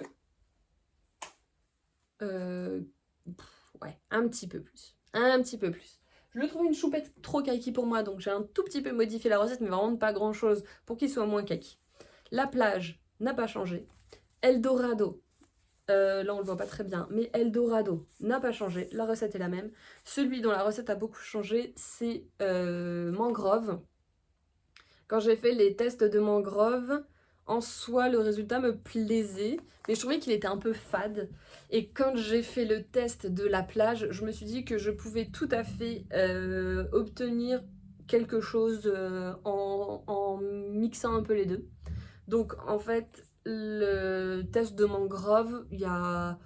ouais, un petit peu plus. Un petit peu plus. Je le trouve une choupette trop kaki pour moi, donc j'ai un tout petit peu modifié la recette, mais vraiment pas grand chose pour qu'il soit moins kaki. La plage n'a pas changé. Eldorado, là on le voit pas très bien, mais Eldorado n'a pas changé, la recette est la même. Celui dont la recette a beaucoup changé, c'est mangrove. Quand j'ai fait les tests de mangrove, en soi le résultat me plaisait, mais je trouvais qu'il était un peu fade. Et quand j'ai fait le test de la plage, je me suis dit que je pouvais tout à fait obtenir quelque chose en mixant un peu les deux. Donc en fait, le test de mangrove, il y a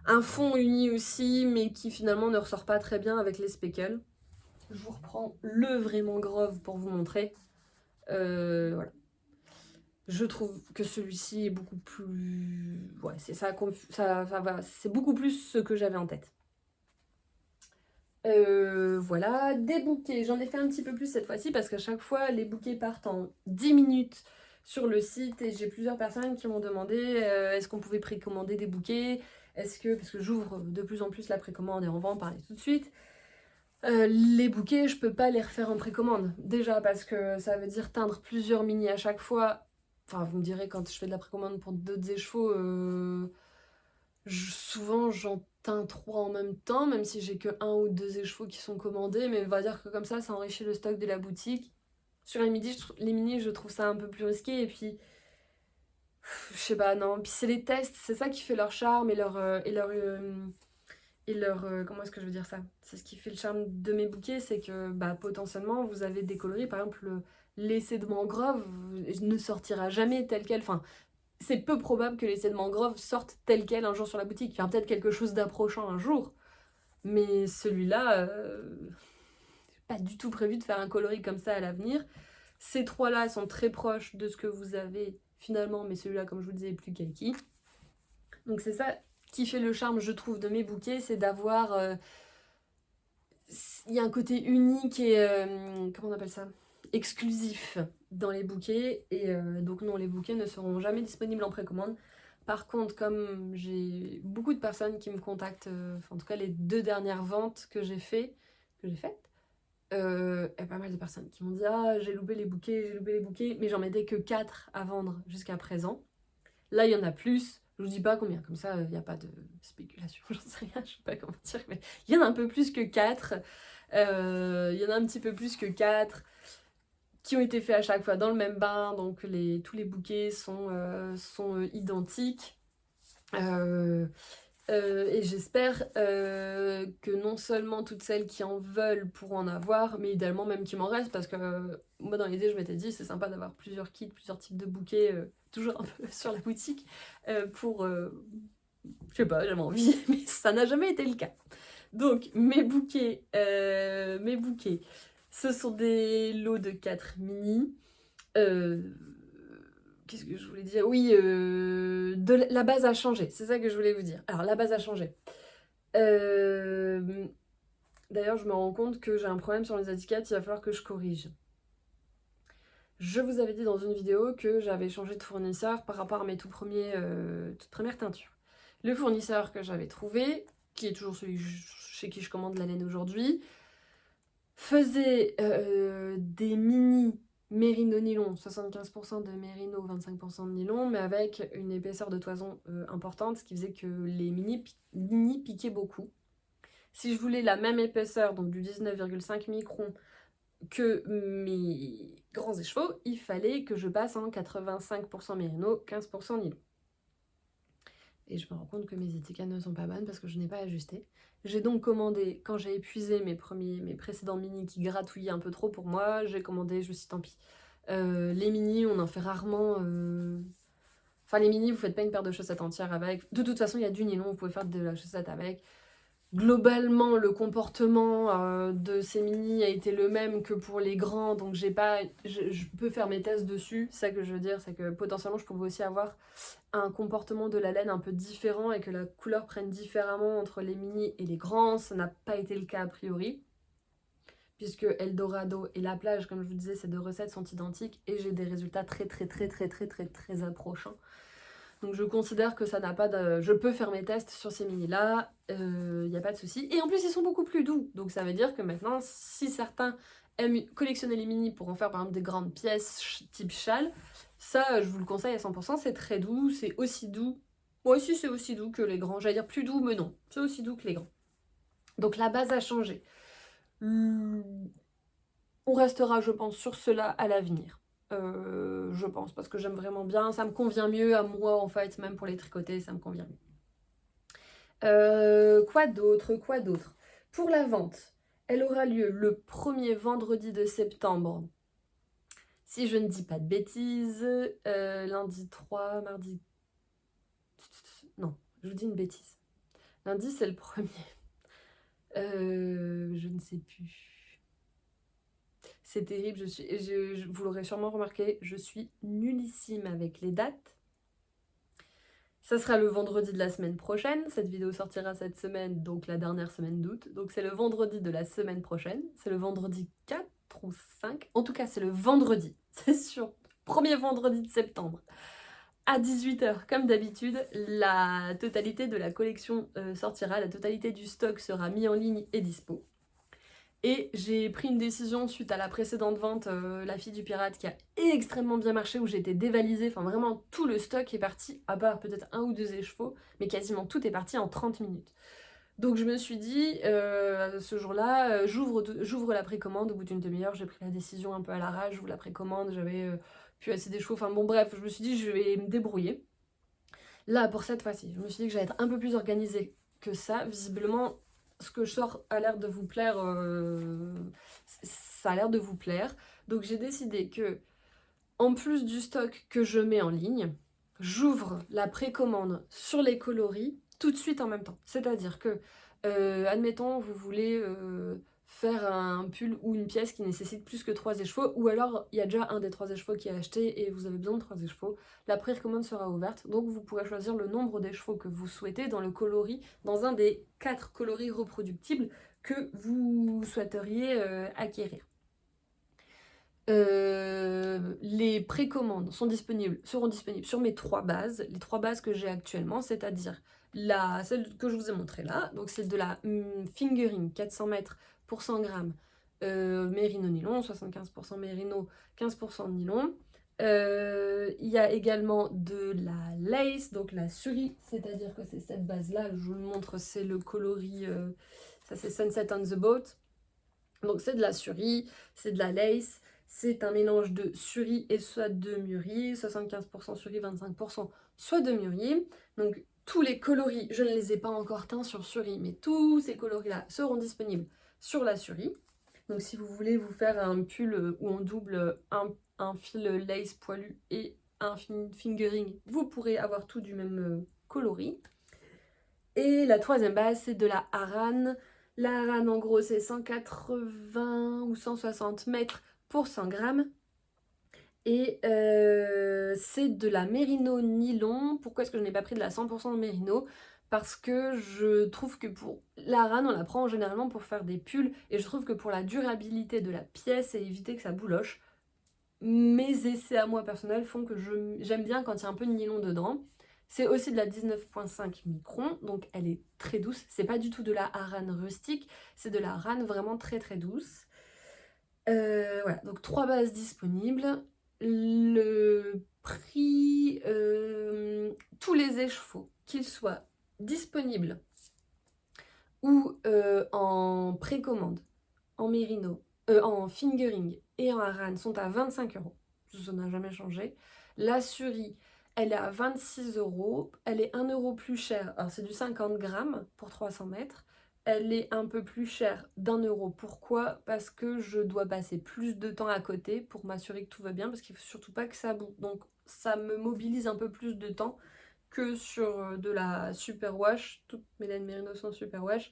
un fond uni aussi, mais qui finalement ne ressort pas très bien avec les speckles. Je vous reprends le vrai mangrove pour vous montrer. Voilà. Je trouve que celui-ci est beaucoup plus... Ouais, c'est ça, c'est beaucoup plus ce que j'avais en tête. Voilà, des bouquets. J'en ai fait un petit peu plus cette fois-ci parce qu'à chaque fois, les bouquets partent en 10 minutes sur le site et j'ai plusieurs personnes qui m'ont demandé est-ce qu'on pouvait précommander des bouquets? Parce que j'ouvre de plus en plus la précommande et on va en parler tout de suite. Les bouquets, je peux pas les refaire en précommande. Déjà parce que ça veut dire teindre plusieurs mini à chaque fois. Enfin, vous me direz, quand je fais de la précommande pour d'autres écheveaux, souvent j'en teins 3 en même temps, même si j'ai que 1 ou 2 écheveaux qui sont commandés. Mais on va dire que comme ça enrichit le stock de la boutique. Sur les mini, je trouve ça un peu plus risqué. Et puis, je sais pas, non. Puis c'est les tests, c'est ça qui fait leur charme et comment est-ce que je veux dire ça? C'est ce qui fait le charme de mes bouquets, c'est que bah, potentiellement vous avez des coloris, par exemple l'essai de mangrove ne sortira jamais tel quel, enfin c'est peu probable que l'essai de mangrove sorte tel quel un jour sur la boutique, il y aura peut-être quelque chose d'approchant un jour, mais celui-là, pas du tout prévu de faire un coloris comme ça à l'avenir. Ces trois-là sont très proches de ce que vous avez finalement, mais celui-là comme je vous disais est plus kaki. Donc c'est ça qui fait le charme, je trouve, de mes bouquets, c'est d'avoir... il y a un côté unique et... comment on appelle ça? Exclusif dans les bouquets. Et donc non, les bouquets ne seront jamais disponibles en précommande. Par contre, comme j'ai beaucoup de personnes qui me contactent, en tout cas les 2 dernières ventes que j'ai faites, y a pas mal de personnes qui m'ont dit « Ah, j'ai loupé les bouquets, mais j'en mettais que 4 à vendre jusqu'à présent. » Là, il y en a plus. Je vous dis pas combien, comme ça, il n'y a pas de spéculation, j'en sais rien, je sais pas comment dire, mais il y en a un peu plus que 4. Il y en a un petit peu plus que 4 qui ont été faits à chaque fois dans le même bain, donc tous les bouquets sont identiques. Et j'espère que non seulement toutes celles qui en veulent pourront en avoir, mais idéalement même qu'il m'en reste, parce que moi dans l'idée je m'étais dit c'est sympa d'avoir plusieurs kits, plusieurs types de bouquets, toujours un peu sur la boutique, pour, je sais pas, j'avais envie, mais ça n'a jamais été le cas. Donc mes bouquets, ce sont des lots de 4 mini. Qu'est-ce que je voulais dire? Oui, la base a changé, c'est ça que je voulais vous dire. Alors la base a changé. D'ailleurs, je me rends compte que j'ai un problème sur les étiquettes, il va falloir que je corrige. Je vous avais dit dans une vidéo que j'avais changé de fournisseur par rapport à mes toutes premières teintures. Le fournisseur que j'avais trouvé, qui est toujours celui chez qui je commande la laine aujourd'hui, faisait des mini mérino nylon, 75% de mérino, 25% de nylon, mais avec une épaisseur de toison importante, ce qui faisait que les mini piquaient beaucoup. Si je voulais la même épaisseur, donc du 19,5 microns, que mes grands écheveaux, il fallait que je passe en 85% mérino, 15% nylon. Et je me rends compte que mes étiquettes ne sont pas bonnes parce que je n'ai pas ajusté. J'ai donc commandé, quand j'ai épuisé mes précédents mini qui gratouillaient un peu trop pour moi, j'ai commandé, je me suis dit tant pis. Les mini, on en fait rarement... Enfin les mini, vous faites pas une paire de chaussettes entières avec. De toute façon, il y a du nylon, vous pouvez faire de la chaussette avec. Globalement, le comportement de ces mini a été le même que pour les grands, donc je peux faire mes tests dessus. C'est ça que je veux dire, c'est que potentiellement je pouvais aussi avoir un comportement de la laine un peu différent et que la couleur prenne différemment entre les mini et les grands. Ça n'a pas été le cas a priori, puisque Eldorado et La Plage, comme je vous disais, ces deux recettes sont identiques et j'ai des résultats très approchants. Donc je considère que ça n'a pas de... Je peux faire mes tests sur ces mini-là, il n'y a pas de souci. Et en plus, ils sont beaucoup plus doux. Donc ça veut dire que maintenant, si certains aiment collectionner les mini pour en faire par exemple des grandes pièces type châle, ça, je vous le conseille à 100%, c'est très doux, c'est aussi doux. Moi aussi, c'est aussi doux que les grands. J'allais dire plus doux, mais non, c'est aussi doux que les grands. Donc la base a changé. On restera, je pense, sur cela à l'avenir. Je pense, parce que j'aime vraiment bien, ça me convient mieux à moi en fait, même pour les tricoter, ça me convient mieux. Quoi d'autre? Pour la vente, elle aura lieu le premier vendredi de septembre, si je ne dis pas de bêtises, lundi 3, mardi... Non, je vous dis une bêtise. Lundi c'est le premier. Je ne sais plus. C'est terrible, vous l'aurez sûrement remarqué, je suis nullissime avec les dates. Ça sera le vendredi de la semaine prochaine, cette vidéo sortira cette semaine, donc la dernière semaine d'août. Donc c'est le vendredi de la semaine prochaine, c'est le vendredi 4 ou 5, en tout cas c'est le vendredi, c'est sûr, premier vendredi de septembre. À 18 h, comme d'habitude, la totalité de la collection sortira, la totalité du stock sera mis en ligne et dispo. Et j'ai pris une décision suite à la précédente vente, La Fille du Pirate, qui a extrêmement bien marché, où j'ai été dévalisée. Enfin, vraiment, tout le stock est parti, à part peut-être 1 ou 2 écheveaux, mais quasiment tout est parti en 30 minutes. Donc je me suis dit, ce jour-là, j'ouvre la précommande. Au bout d'une demi-heure, j'ai pris la décision un peu à l'arrache, j'ouvre la précommande, j'avais plus assez d'écheveaux. Enfin bon, bref, je me suis dit, je vais me débrouiller. Là, pour cette fois-ci, je me suis dit que j'allais être un peu plus organisée que ça. Visiblement, ce que je sors a l'air de vous plaire, ça a l'air de vous plaire. Donc j'ai décidé que, en plus du stock que je mets en ligne, j'ouvre la précommande sur les coloris tout de suite en même temps. C'est-à-dire que, admettons, vous voulez faire un pull ou une pièce qui nécessite plus que 3 écheveaux, ou alors il y a déjà un des 3 écheveaux qui est acheté et vous avez besoin de 3 écheveaux, la précommande sera ouverte, donc vous pourrez choisir le nombre d'écheveaux que vous souhaitez dans le coloris, dans un des 4 coloris reproductibles que vous souhaiteriez acquérir. Les précommandes seront disponibles sur mes 3 bases, les 3 bases que j'ai actuellement, c'est-à-dire celle que je vous ai montrée là, donc c'est de la fingering 400 mètres pour 100 grammes, mérino nylon, 75% mérino, 15% nylon. Il y a également de la lace, donc la surie, c'est-à-dire que c'est cette base-là, je vous le montre, c'est le coloris, ça c'est Sunset on the Boat. Donc c'est de la surie, c'est de la lace, c'est un mélange de surie et soit de mûri, 75% surie, 25% soit de mûri. Donc tous les coloris, je ne les ai pas encore teints sur surie, mais tous ces coloris-là seront disponibles sur la surie. Donc si vous voulez vous faire un pull où on double un fil lace poilu et un fingering, vous pourrez avoir tout du même coloris. Et la troisième base, c'est de la Harane. La Harane, en gros, c'est 180 ou 160 mètres pour 100 grammes. Et c'est de la mérino nylon. Pourquoi est-ce que je n'ai pas pris de la 100% de mérino? Parce que je trouve que pour la Harane, on la prend généralement pour faire des pulls. Et je trouve que pour la durabilité de la pièce et éviter que ça bouloche, mes essais à moi personnels font que j'aime bien quand il y a un peu de nylon dedans. C'est aussi de la 19,5 microns, donc elle est très douce. C'est pas du tout de la Harane rustique, c'est de la Harane vraiment très très douce. Voilà, donc 3 bases disponibles. Le prix, tous les écheveaux, qu'ils soient disponibles ou en précommande, en mérino, en fingering et en Harane sont à 25 €. Ça n'a jamais changé. La surie, elle est à 26 €. Elle est 1 € plus chère. Alors, c'est du 50 grammes pour 300 mètres. Elle est un peu plus chère d'1 €. Pourquoi? Parce que je dois passer plus de temps à côté pour m'assurer que tout va bien, parce qu'il ne faut surtout pas que ça boue. Donc, ça me mobilise un peu plus de temps que sur de la superwash. Toutes mes laines mérino sont superwash.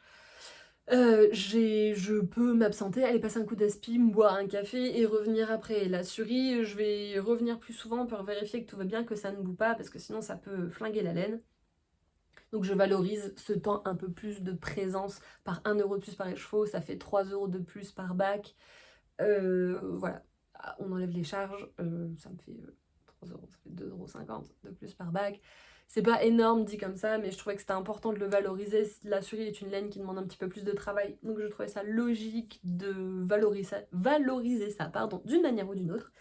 Je peux m'absenter, aller passer un coup d'aspi, me boire un café et revenir après. La surie, je vais revenir plus souvent pour vérifier que tout va bien, que ça ne boue pas, parce que sinon ça peut flinguer la laine. Donc je valorise ce temps un peu plus de présence par 1 € de plus par écheveau, ça fait 3 € de plus par bac. Voilà, on enlève les charges, ça me fait 3 €, ça fait 2,50 € de plus par bac. C'est pas énorme dit comme ça, mais je trouvais que c'était important de le valoriser. La surie est une laine qui demande un petit peu plus de travail, donc je trouvais ça logique de valoriser ça d'une manière ou d'une autre.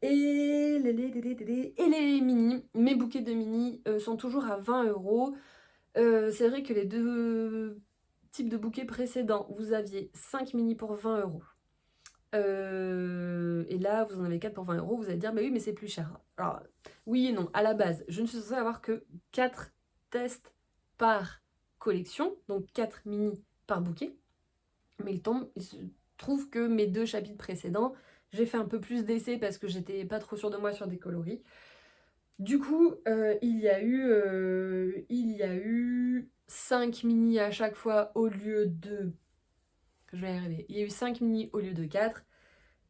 Et les mini, mes bouquets de mini sont toujours à 20 €. C'est vrai que les deux types de bouquets précédents, vous aviez 5 mini pour 20 €. Et là, vous en avez 4 pour 20 €, vous allez dire, mais oui, mais c'est plus cher. Alors, oui et non, à la base, je ne suis censée avoir que 4 tests par collection, donc 4 mini par bouquet. Mais il se trouve que mes 2 chapitres précédents, j'ai fait un peu plus d'essais parce que j'étais pas trop sûre de moi sur des coloris. Du coup, il y a eu 5 mini à chaque fois au lieu de... Je vais y arriver. Il y a eu 5 mini au lieu de 4.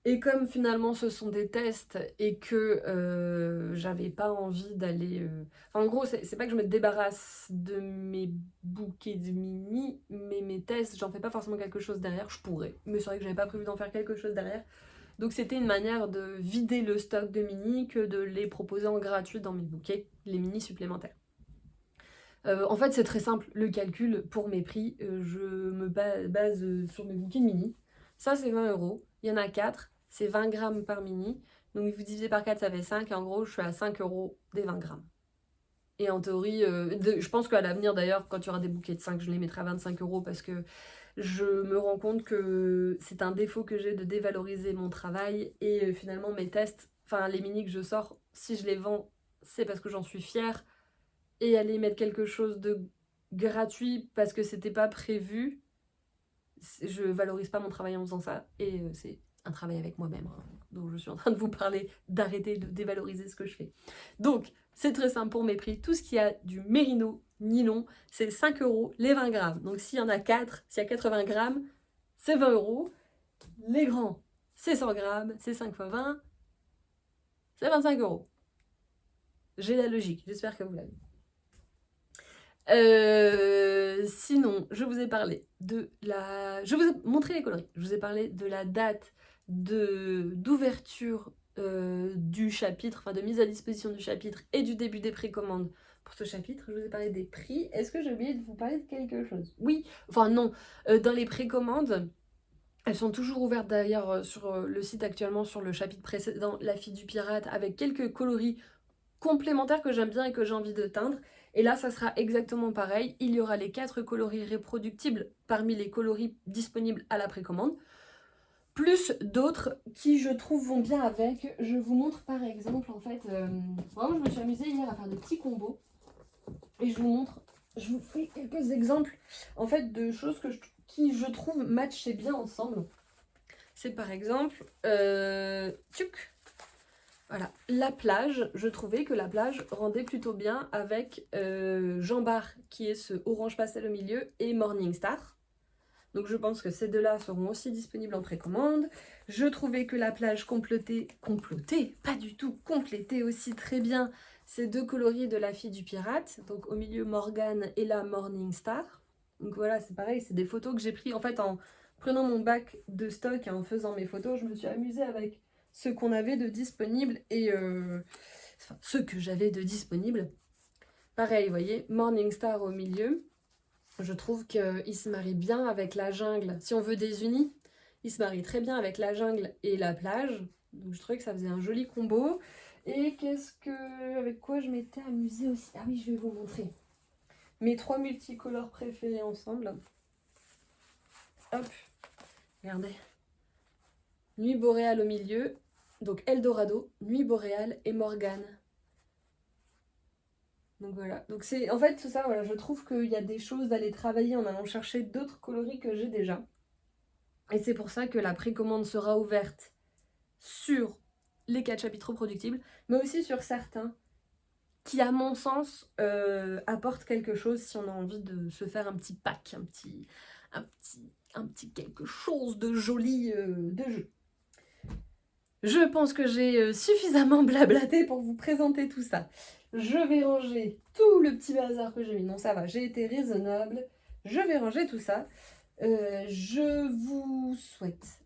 Et comme finalement ce sont des tests et que j'avais pas envie d'aller... Enfin, en gros, c'est pas que je me débarrasse de mes bouquets de mini, mais mes tests, j'en fais pas forcément quelque chose derrière. Je pourrais, mais c'est vrai que j'avais pas prévu d'en faire quelque chose derrière. Donc c'était une manière de vider le stock de mini que de les proposer en gratuit dans mes bouquets, les mini supplémentaires. En fait, c'est très simple, le calcul pour mes prix, je me base sur mes bouquets de mini. Ça, c'est 20 €. Il y en a 4, c'est 20 grammes par mini. Donc, vous divisez par 4, ça fait 5. Et en gros, je suis à 5 € des 20 grammes. Et en théorie, je pense qu'à l'avenir, d'ailleurs, quand il y aura des bouquets de 5, je les mettrai à 25 € parce que je me rends compte que c'est un défaut que j'ai de dévaloriser mon travail. Et finalement, mes tests, enfin, les mini que je sors, si je les vends, c'est parce que j'en suis fière. Et aller mettre quelque chose de gratuit parce que c'était pas prévu, je valorise pas mon travail en faisant ça, et c'est un travail avec moi-même, hein. Donc je suis en train de vous parler d'arrêter de dévaloriser ce que je fais. Donc c'est très simple pour mes prix, tout ce qui a du mérino nylon, c'est 5 € les 20 grammes. Donc s'il y en a 4, s'il y a 80 grammes, c'est 20 €. Les grands, c'est 100 grammes, c'est 5 x 20, c'est 25 €. J'ai la logique, j'espère que vous l'avez. Sinon, je vous ai parlé de la... Je vous ai montré les coloris. Je vous ai parlé de la date d'ouverture du chapitre, enfin de mise à disposition du chapitre et du début des précommandes pour ce chapitre. Je vous ai parlé des prix. Est-ce que j'ai oublié de vous parler de quelque chose? Oui, enfin non. Dans les précommandes, Elles sont toujours ouvertes d'ailleurs sur le site actuellement, sur le chapitre précédent, La fille du pirate, avec quelques coloris complémentaires que j'aime bien et que j'ai envie de teindre. Et là, ça sera exactement pareil. Il y aura les 4 coloris reproductibles parmi les coloris disponibles à la précommande, plus d'autres qui, je trouve, vont bien avec. Je vous montre par exemple, en fait, vraiment, je me suis amusée hier à faire des petits combos. Et je vous montre, je vous fais quelques exemples, en fait, de choses qui, je trouve, matchaient bien ensemble. C'est par exemple, tuc, voilà, la plage. Je trouvais que la plage rendait plutôt bien avec Jean Bar, qui est ce orange pastel au milieu, et Morning Star. Donc je pense que ces deux-là seront aussi disponibles en précommande. Je trouvais que la plage complétait, pas du tout, complétait aussi très bien ces 2 coloris de La fille du pirate. Donc au milieu Morgane et la Morning Star. Donc voilà, c'est pareil, c'est des photos que j'ai pris en fait en prenant mon bac de stock et en faisant mes photos. Je me suis amusée avec ce qu'on avait de disponible et enfin, ce que j'avais de disponible. Pareil, vous voyez, Morning Star au milieu. Je trouve qu'il se marie bien avec la jungle. Si on veut des unis, il se marie très bien avec la jungle et la plage. Donc je trouvais que ça faisait un joli combo. Et avec quoi je m'étais amusée aussi. Ah oui, je vais vous montrer. Mes 3 multicolores préférés ensemble. Hop, regardez. Nuit boréale au milieu. Donc Eldorado, Nuit boréale et Morgane. Donc voilà, donc c'est en fait tout ça, voilà, je trouve qu'il y a des choses d'aller travailler en allant chercher d'autres coloris que j'ai déjà. Et c'est pour ça que la précommande sera ouverte sur les 4 chapitres reproductibles, mais aussi sur certains qui, à mon sens, apportent quelque chose si on a envie de se faire un petit pack, un petit quelque chose de joli de jeu. Je pense que j'ai suffisamment blablaté pour vous présenter tout ça. Je vais ranger tout le petit bazar que j'ai mis. Non, ça va, j'ai été raisonnable. Je vais ranger tout ça. Je vous souhaite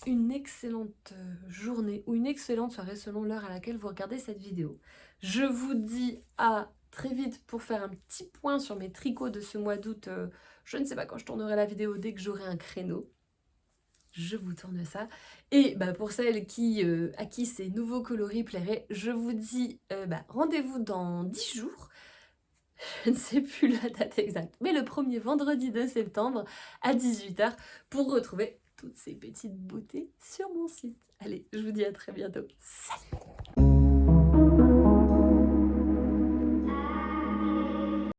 une excellente journée ou une excellente soirée selon l'heure à laquelle vous regardez cette vidéo. Je vous dis à très vite pour faire un petit point sur mes tricots de ce mois d'août. Je ne sais pas quand je tournerai la vidéo, dès que j'aurai un créneau. Je vous tourne ça. Et pour celles à qui ces nouveaux coloris plairaient, je vous dis rendez-vous dans 10 jours. Je ne sais plus la date exacte, mais le premier vendredi de septembre à 18 h pour retrouver toutes ces petites beautés sur mon site. Allez, je vous dis à très bientôt. Salut!